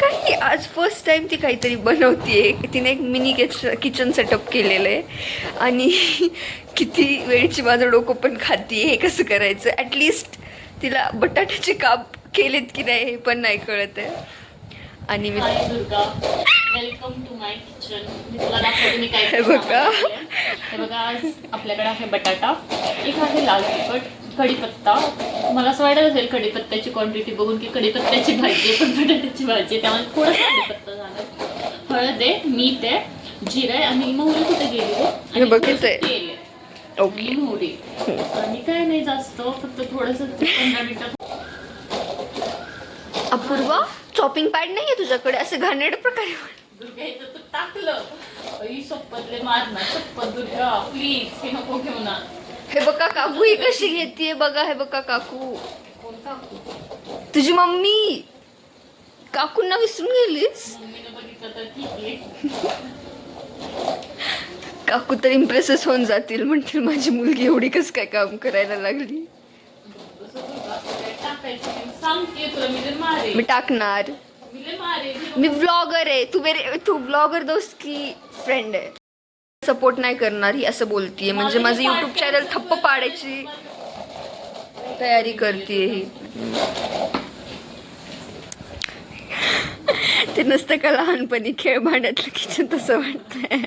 नाही, आज first time ती काहीतरी बनवतीये. तिने एक मिनी किचन सेटअप केलेलं आहे आणि किती वेळची माझं डोकं पण खातीये हे कसं करायचं. ॲटलिस्ट तिला बटाट्याचे काप केलेत की नाही हे पण नाही कळत आहे. आणि मी Durga, welcome to my kitchen. मी तुला दाखवते मी काय हे बघा. हे बघा, आज आपल्याकडे आहे बटाटा, एक आहे लाल तिखट, कढीपत्ता. मला असं वाटत असेल कढीपत्त्याची क्वांटिटी बघून की कढीपत्त्याची भाजी आहे, पण बटाट्याची भाजी आहे, त्यामुळे थोडं कढीपत्ता झाला. हळद आहे, मीठ आहे, जिरं आहे आणि मोहरी कुठे गेली हे बघितलंय. तेल आहे. ओके. मोहरी आणि काय नाही जास्त, फक्त थोडंसं 15 मिनिटात. अपूर्वा, चॉपिंग पॅड नाहीये तुझ्याकडे? असे घाणेरडे प्रकारे दुर्गा तू टाकलं. आई शपथले मारणार, शपथ दुर्गा प्लीज हे नको घेऊ ना. हे बघा काकू ही कशी घेतीये बघा. हे बघा काकू, कोण काकू? तुझी मम्मी. काकूंना विसरून गेलीस? मम्मीने बघितलं तर ठीक आहे. काकू तर इम्प्रेसच होऊन जातील, म्हणतील माझी मुलगी एवढी कसं काय काम करायला लागली. सांगते तुला मी लय मारे. मी टाकणार. मी लय मारे. मी व्लॉगर आहे. तू व्लॉगर दोस्त की फ्रेंड आहे? सपोर्ट नाही करणार ही असं बोलतीये, म्हणजे माझं युट्यूब चॅनल ठप्प पाडायची तयारी करते ही. ते नसतं का लहानपणी खेळ भांड्यातलं किचन तसं वाटतंय.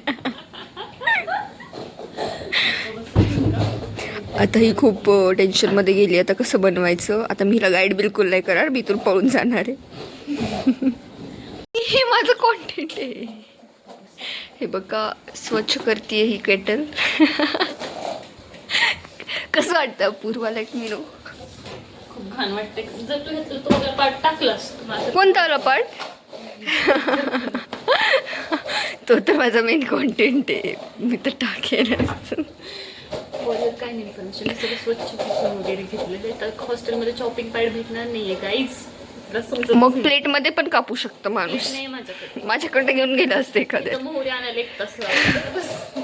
आता ही खूप टेन्शनमध्ये गेली. आता कसं बनवायचं? आता मी हिला गाईड बिलकुल नाही करणार, मी इथून पळून जाणार आहे. हे माझं कॉन्टेंट आहे. हे बघा, स्वच्छ करते ही केटल. कसं वाटतं अपूर्वा? लाईक मी नो खूप घाण वाटते. जर तू घेतलं तो वगैरे पाठ टाकलास. कोणता वाला पार्ट? तो तर माझा मेन कॉन्टेंट आहे, मी तर टाकेन. काय नाही फंक्शन सगळं स्वच्छ पुसून वगैरे घेतलेलं. तर हॉस्टेलमध्ये चॉपिंग पॅड भेटणार नाहीये गाईज. मग प्लेट मध्ये पण कापू शकतो माणूस. नाही माझ्याकडे घेऊन गेलं असतं एखाद्या. मोहरी आणायला 1 तास लागतो.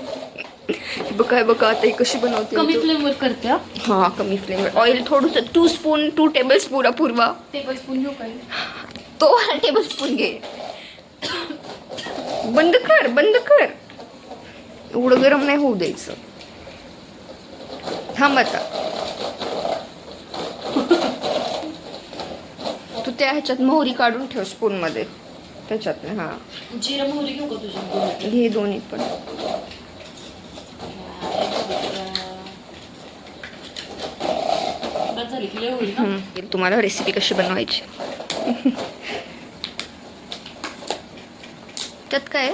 बघा बघा आता ही कशी बनवते. कमी फ्लेमवर करते. हा, कमी फ्लेमवर. ऑइल थोडंसं 2 टेबलस्पून. अपूर्वा, टेबलस्पून घेऊ काय? तो टेबलस्पून घे. बंद कर, बंद कर. एवढं गरम नाही होऊ द्यायचं. थांब आता. तू त्या ह्याच्यात मोहरी काढून ठेव स्पून मध्ये, त्याच्यात. हा, जिरं मोहरी घेऊ का तुझ्या? घे दोन्ही पण. झाली की लय होईल ना. तुम्हाला रेसिपी कशी बनवायची त्यात काय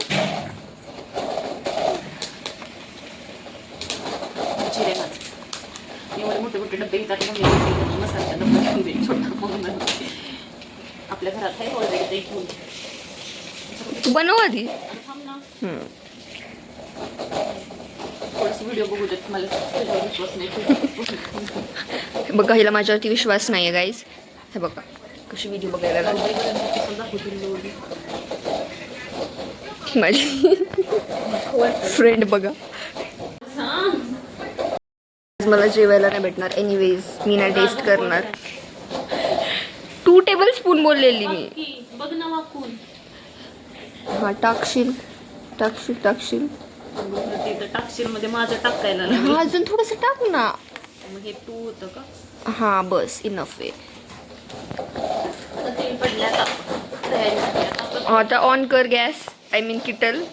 जिरे घाल. एवढे मोठे मोठे डबे घेतात मसाल्याचा डब्बा घेऊन दे. छोटा आपल्या घरात आहे ऑलरेडी ते घेऊन. तू बनव आधी. थांब ना, थोडंसं व्हिडिओ बघू देत. मला त्याच्यावर विश्वास नाही. बघा, हिला माझ्यावरती विश्वास नाही आहे गाईज. हे बघा कशी व्हिडिओ बघायला लागली माझी फ्रेंड. बघा, मला जेवायला नाही भेटणार एनिवेज, मी नाही टेस्ट करणार. 2 टेबलस्पून बोललेली मी. बघ ना वाकून. हा, टाकशील टाकशील टाकशील. टाकशील मध्ये माझं टाकायला. हा, अजून थोडंसं टाक ना. मग हे 2 होतं का? हा, बस इनफ आहे. तेल पडलं आता. तयारी. आता ऑन कर गॅस, आय मीन किटल.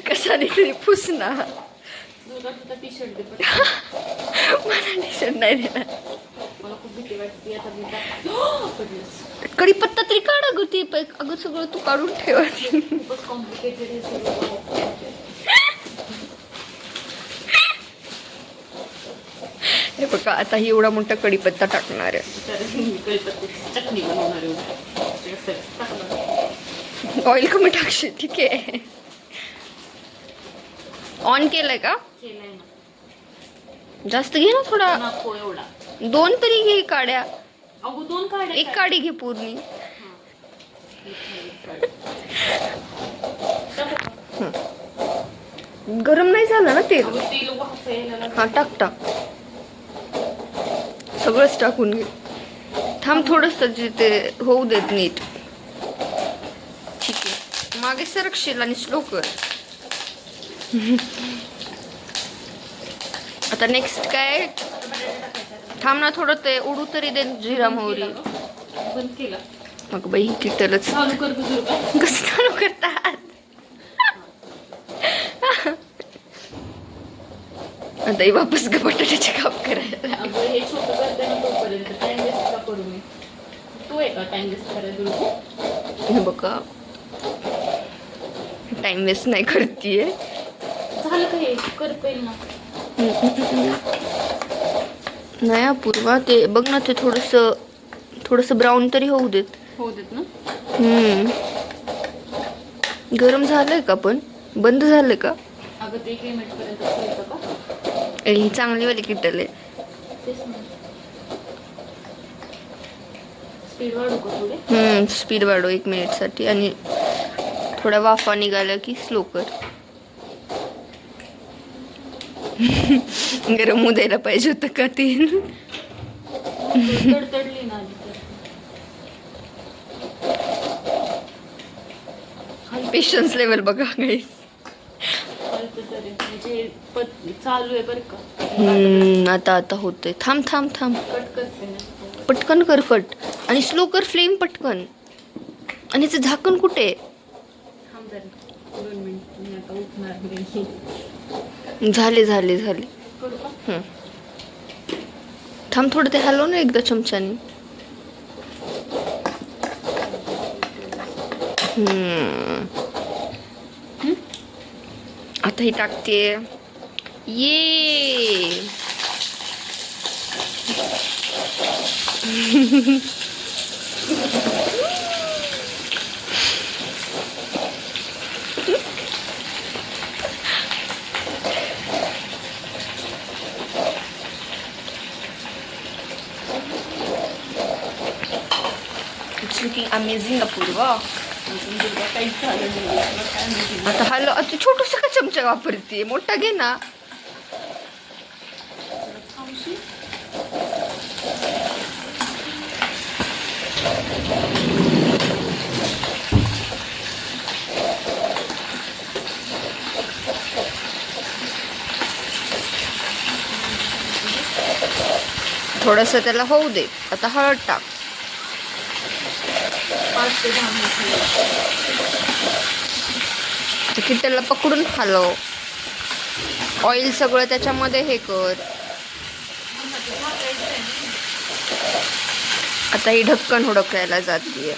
कशाने तरी पुसना. टी शर्ट दे. मला टी शर्ट नाही देणार. मला खूप भीती वाटते आता. कढीपत्ता तरी काढा ग. ते अगं सगळं तू काढून ठेवा. खूपच कॉम्प्लिकेटेड हे सगळं. हे बघा, आता ही एवढा मोठा कढीपत्ता टाकणार आहे. चटणी बनवणार. ऑइल कमी टाकशील, ठीक आहे. ऑन केलंय का? केलंय ना. जास्त घे ना थोडा. नको एवढा. 2 तरी घे काड्या. अगो 2 काढ्या. 1 काडी घे पूर्ण. गरम नाही झालं ना तेल? तेल वाफायला. हा, टाक टाक. सगळंच टाकून घे. थांब थोडस ते होऊ देत नीट. ठीक आहे, मागे सरकशील आणि स्लो कर. आता नेक्स्ट काय? थांब ना थोडं, ते उडू तरी दे जिरा मोहरी. बंद केला. मग बाई किटलच चालू कर तुझं. कसं चालू करतात. आता ही वापस बटाट्याचे काप करायला. अगं हे छोटं करते ना तोपर्यंत टाइम वेस्ट का करू मी? तू आहे का टाइम वेस्ट करायला तुला? हे बघा, टाइम वेस्ट नाही करतीये. झालं का हे? करता ना. नाही अपूर्वा, ते बघ ना, ते थोडस ब्राऊन तरी होऊ देत. होऊ देत ना. गरम झालंय का? पण बंद झालंय का? अगं ते 1 मिनिट पर्यंत ठेवतं का? ही चांगली वाली किटल आहे. तेच ना. स्पीड वाढू का थोडे? स्पीड वाढव 1 मिनिटसाठी, आणि थोड्या वाफा निघाल्या की स्लो कर. गरम होऊ द्यायला पाहिजे होतं का ते? तडतडली ना आधी तर. पेशन्स लेवल बघा गाईस. म्हणजे चालू आहे बरं का. आता होतंय. थांब थांब थांब, कट करते ना. पटकन कर कट, आणि स्लो कर फ्लेम पटकन. आणि याचं झाकण कुठे? थांब जरा 2 मिनिट, मी आता उठणार नाही. झाले करू का? थांब थोडं, ते हलव ना एकदा चमच्याने. आता ही टाकते. ये लुकिंग अमेझिंग अपूर्वा. अजून दुर्गा काहीच झालं नाही. तुला काय माहिती? आता हॅलो, आता छोटूसा का चमचा वापरते? मोठा घे ना. थांबशी. थोडस त्याला होऊ दे. आता हळद टाक. 5 ते 10 मिनिट. किटलला पकडून हलव. ऑइल सगळं त्याच्यामध्ये हे कर. आता ही ढक्कन हुडकायला जातीये.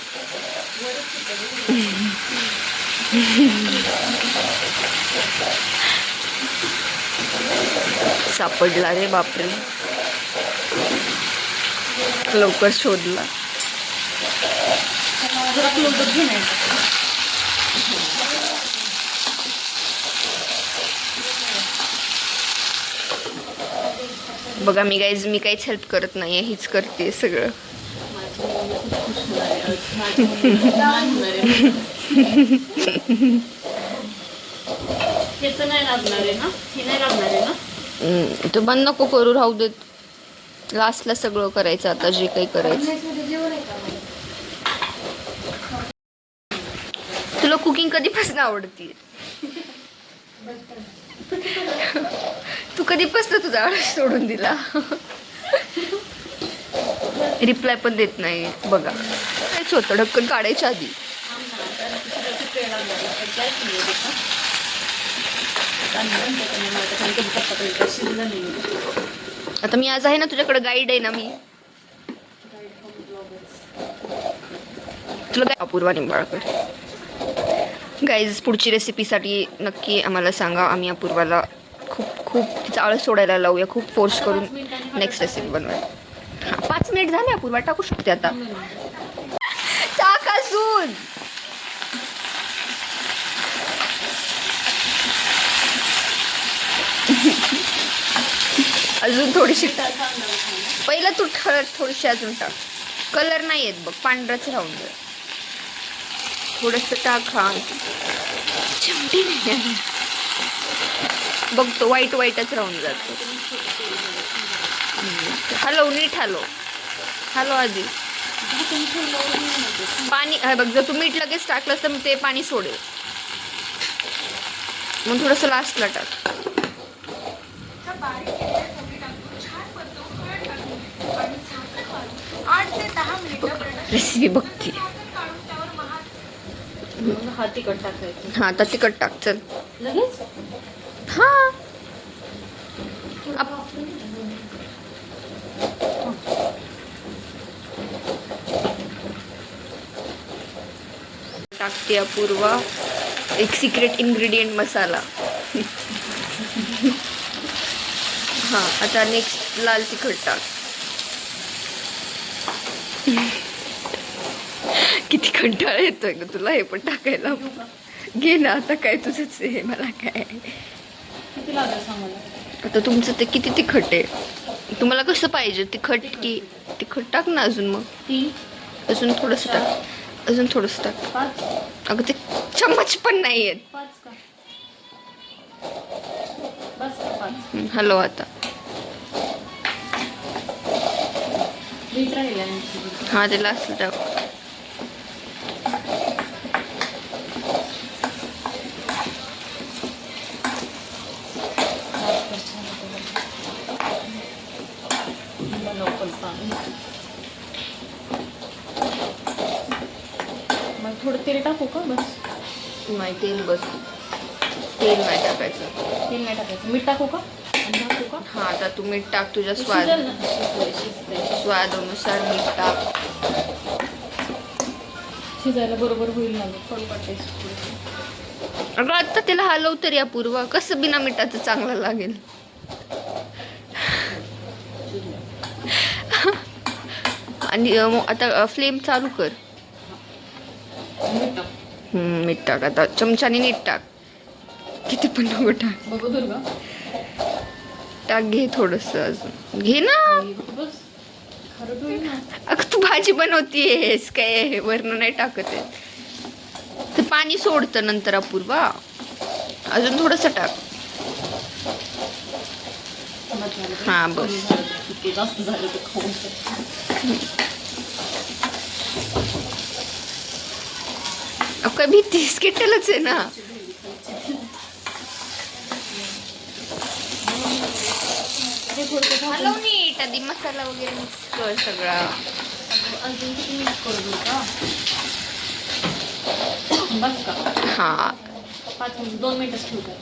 सापडला रे बापरे, लवकर शोधला. जरा क्लोजअप घे नाही. बघा मी गाईज, मी काहीच हेल्प करत नाहीये, हीच करते सगळं. हेच नाही लागणार आहे ना? हे नाही लागणार आहे ना? तो बंद नको करू, राहू देत. लास्टला सगळं करायचं आता, जे काही करायचं. तुला कुकिंग कधीपासून आवडते? तू कधीपासून तुझा आळस सोडून दिला? रिप्लाय पण देत नाही बघा. काहीच होतं, ढक्कन काढायच्या आधी. आता मी आज आहे ना तुझ्याकडे, गाईड आहे ना मी. तुला काय? अपूर्वा निंबाळकर. गाईज, पुढची रेसिपीसाठी नक्की आम्हाला सांगा. आम्ही अपूर्वाला खूप तिचा आळस सोडायला लावूया, खूप फोर्स करून नेक्स्ट रेसिपी बनवायला. 5 मिनिट झाले अपूर्वा, टाकू शकते आता. टाक अजून. अजून थोडीशी टाक. पहिला तू थोडीशी अजून टाक. कलर नाही येत बघ, पांढराच राहून दे. थोडस टाक. हा, चिमटी नाही बघ, तो व्हाईटच राहून जातो. हलव, नीट हलव. हलव आधी. पाणी बघ, जर तू मीठ लगेच टाकलंस तर ते पाणी सोडेल. मग थोडंसं लास्टला टाक. रेसिपी बघती. हा तिखट टाकायचं. हा, आता तिखट टाक. चल लगेच हा. टाकते अपूर्वा एक सिक्रेट इंग्रेडिएंट मसाला. हा, आता नेक्स्ट लाल तिखट टाक. किती कंटाळा येतोय ग तुला हे पण टाकायला. घे ना, आता काय तुझंच आहे, मला काय. किती लागेल सांग मला. आता तुमचं ते किती तिखट आहे, तुम्हाला कसं पाहिजे, तिखट की तिखट टाक ना अजून. मग 3 अजून थोडंसं टाक, अजून थोडंसं टाक. 5 अगं ते चम्मच पण नाही आहेत. 5 का बस का 5. हॅलो, आता मीठ राहिलं. हा, ते लास्ट टाक. मग थोडं तेल टाकू का? बस नाही, तेल बस, तेल नाही टाकायचं. तेल नाही टाकायचं. मीठ टाकू का? आणि टाकू का? हा, आता तू मीठ टाक, तुझ्या शिजेल ना? शिजतंय. स्वादानुसार मीठ टाक. शिजायला बरोबर होईल ना. थोडं अगं आता त्याला हलव तरी अपूर्वा, कसं बिना मिठाचं चांगलं लागेल. आणि आता फ्लेम चालू कर. मीठ टाक आता, चमच्याने नीट टाक. किती पण नको टाक. बघू दुर्गा. टाक, घे थोडंसं अजून, घे ना. बस खरं होईल ना. अगं तू भाजी बनवतीयस काय, वरण नाही टाकत आहे. ते पाणी सोडतं नंतर अपूर्वा, अजून थोडंसं टाक. हा, बस. जास्त झालं तर खाऊन. काय भीतीस, केटलच आहे ना. हलव नीट आधी, मसाला वगैरे मिक्स कर सगळा. अजून किती मिक्स करू दुर्गा? बस का? हा, 5 मिनिट, 2 मिनिटच ठेवतात.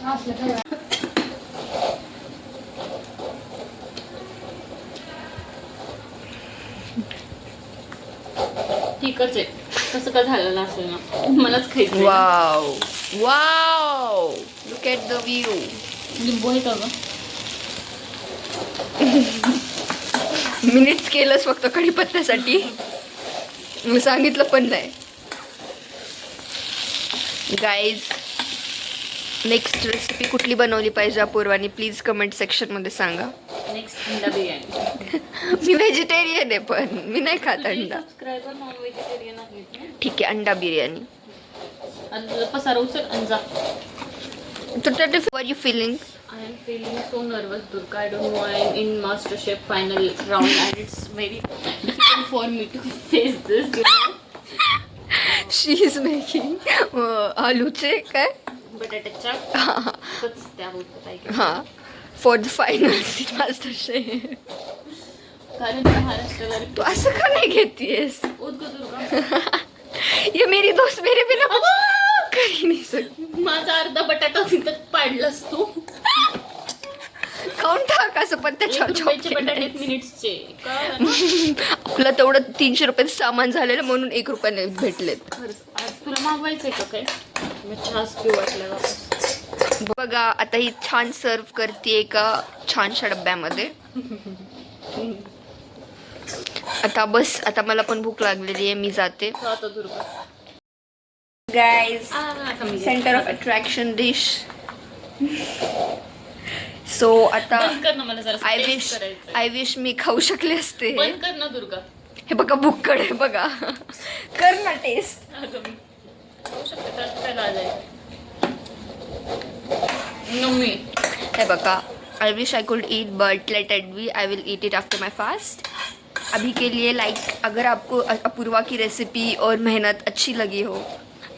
ठीकच आहे. कसं का झालं असेल ना, मलाच खायचं. Wow wow, look at the view. लिंबू आहे का ग? मिनिट्स केलंच फक्त कढीपत्त्यासाठी, मी सांगितलं पण नाही. गाईज, नेक्स्ट रेसिपी कुठली बनवली पाहिजे अपूर्वानी, प्लीज कमेंट सेक्शनमध्ये सांगा. नेक्स्ट अंडा बिर्याणी. मी व्हेजिटेरियन आहे, पण मी नाही खात अंडा. सबस्क्रायबर नॉन व्हेजिटेरियन आहेत ना. ठीक आहे, अंडा बिर्याणी. आणि तुझा पसारा उचल आणि जा. तर त्यात वर you feeling. I am feeling so nervous, Durga. I don't know. I am in MasterChef final round, and it's very difficult for me to face this. You know. She is making आलूचे काय बटाट्याच्या त्या होतं हा for the final master chef. कारण महाराष्ट्राला तू असं का नाही घेतीयस? उद्ग दुर्गा. ये मेरी दोस्त मेरे बिना कुछ कर ही नहीं सकती. माझा अर्धा बटाटा तिथं पाडलास तू. खाऊन टाक असं, पण त्याच्या बटाटे मिनिट्सचे आपलं तेवढं 300 रुपयाचं सामान झालेलं म्हणून 1 रुपयाने भेटलेत. आज तुला मागवायचंय का काय? छास पिऊ वाटलं. बघा आता ही छान सर्व करते एका छानशा डब्यामध्ये. आता बस, आता मला पण भूक लागलेली आहे, मी जाते. Guys, centre of attraction dish. So आता आय विश मी खाऊ शकले असते. बंद कर ना दुर्गा. हे बघा भुक्कड आहे बघा. कर ना टेस्ट. खाऊ शकते तर काय लाजायचं. हे बघा I wish I could eat but let it be, I will eat it after my fast. अभी के लिए अगर आपको अपूर्वा की रेसिपी और मेहनत अच्छी लगी हो,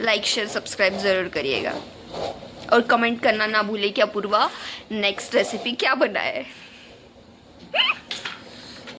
लाइक शेयर सब्सक्राइब ज़रूर करिएगा और कमेंट करना ना भूलें कि अपूर्वा नेक्स्ट रेसिपी क्या बनाए.